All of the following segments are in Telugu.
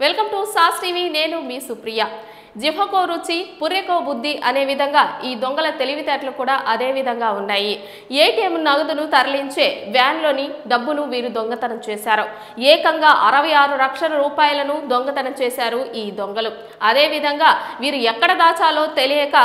Welcome to sauce TV. నేను మీ సుప్రియ. జిహ్వకో రుచి పుర్రెకో బుద్ధి అనే విధంగా ఈ దొంగల తెలివితేటలు కూడా అదే విధంగా ఉన్నాయి. ఏటీఎం నగదును తరలించే వ్యాన్లోని డబ్బును వీరు దొంగతనం చేశారు. ఏకంగా 66 లక్షల రూపాయలను దొంగతనం చేశారు ఈ దొంగలు. అదే విధంగా వీరు ఎక్కడ దాచాలో తెలియక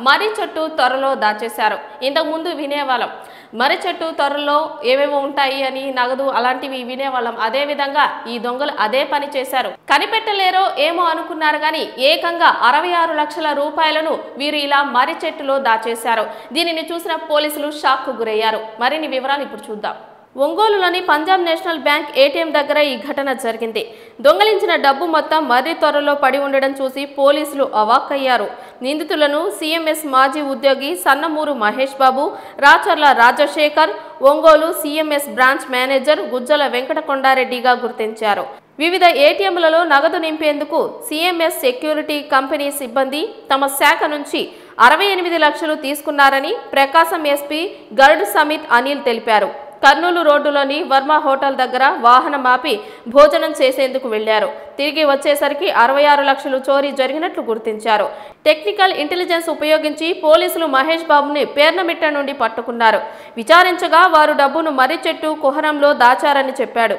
మర్రి చెట్టు త్వరలో దాచేశారు. ఇంతకు ముందు వినేవాళ్ళం మర్రి చెట్టు త్వరలో ఏవేవో ఉంటాయి అని, నగదు అలాంటివి వినేవాళ్ళం. అదే విధంగా ఈ దొంగలు అదే పని చేశారు. కనిపెట్టలేరో ఏమో అనుకున్నారు కానీ ఏకంగా 66 లక్షల రూపాయలను వీరు ఇలా మర్రి చెట్టులో దాచేశారు. దీనిని చూసిన పోలీసులు షాక్ కు గురయ్యారు. మరిన్ని వివరాలు ఇప్పుడు చూద్దాం. ఒంగోలులోని పంజాబ్ నేషనల్ బ్యాంక్ ఏటీఎం దగ్గర ఈ ఘటన జరిగింది. దొంగలించిన డబ్బు మొత్తం మర్రి త్వరలో పడి ఉండడం చూసి పోలీసులు అవాక్కయ్యారు. నిందితులను సిఎంఎస్ మాజీ ఉద్యోగి Sannamuru Mahesh Babu, Racharla Rajasekhar, Ongole CMS branch manager Gujjala Venkata కొండారెడ్డిగా గుర్తించారు. వివిధ ఏటీఎంలలో నగదు నింపేందుకు సిఎంఎస్ సెక్యూరిటీ కంపెనీ సిబ్బంది తమ శాఖ నుంచి 68 లక్షలు తీసుకున్నారని ప్రకాశం ఎస్పీ గరుడ్ సమిత్ అనిల్ తెలిపారు. కర్నూలు రోడ్డులోని వర్మ హోటల్ దగ్గర వాహనం ఆపి భోజనం చేసేందుకు వెళ్లారు. తిరిగి వచ్చేసరికి 66 లక్షలు చోరీ జరిగినట్లు గుర్తించారు. టెక్నికల్ ఇంటెలిజెన్స్ ఉపయోగించి పోలీసులు మహేష్ బాబుని పేర్నమిట్ట నుండి పట్టుకున్నారు. విచారించగా వారు డబ్బును మర్రి చెట్టు కుహరంలో దాచారని చెప్పాడు.